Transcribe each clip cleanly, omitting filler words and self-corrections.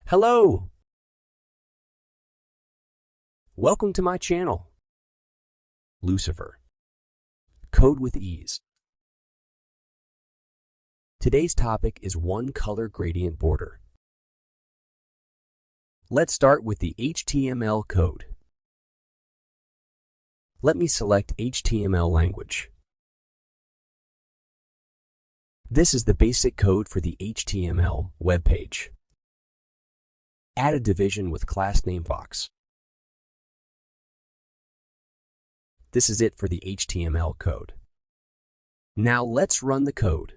Hello! Welcome to my channel, Lucifer. Code with ease. Today's topic is one-color gradient border. Let's start with the HTML code. Let me select HTML language. This is the basic code for the HTML web page. Add a division with class name box. This is it for the HTML code. Now let's run the code.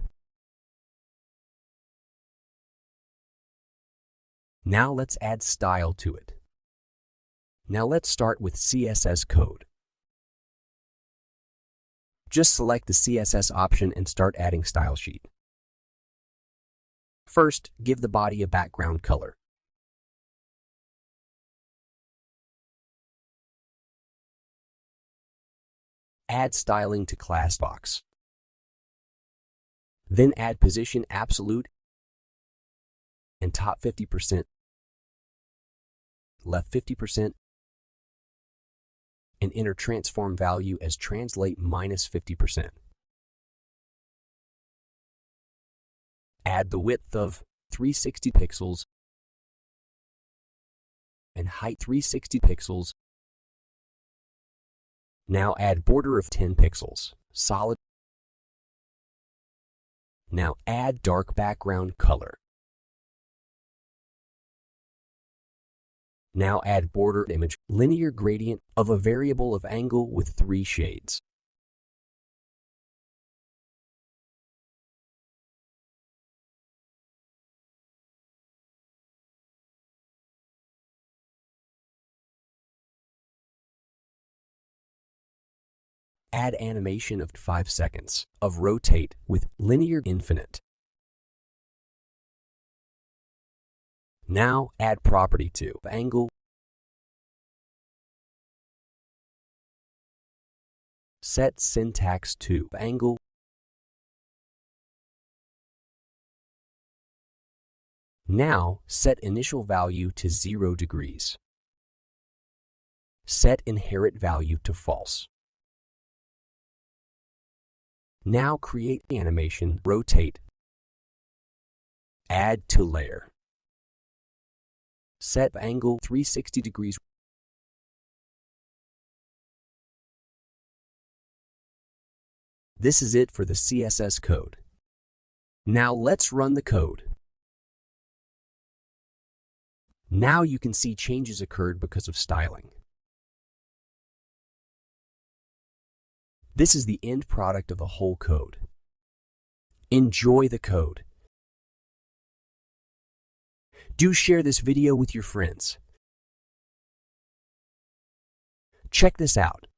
Now let's add style to it. Now let's start with CSS Code. Just select the CSS option and start adding style sheet. First, give the body a background color. Add styling to class box. Then add position absolute and top 50%, left 50%, and enter transform value as translate -50%. Add the width of 360 pixels and height 360 pixels. Now add border of 10 pixels, solid. Now add dark background color. Now add border image, linear gradient of a variable of angle with 3 shades. Add animation of 5 seconds of rotate with linear infinite. Now add property to angle. Set syntax to angle. Now set initial value to 0 degrees. Set inherit value to false. Now create the animation rotate. Add to layer. Set angle 360 degrees. This is it for the CSS code. Now let's run the code. Now you can see changes occurred because of styling. This is the end product of the whole code. Enjoy the code. Do share this video with your friends. Check this out.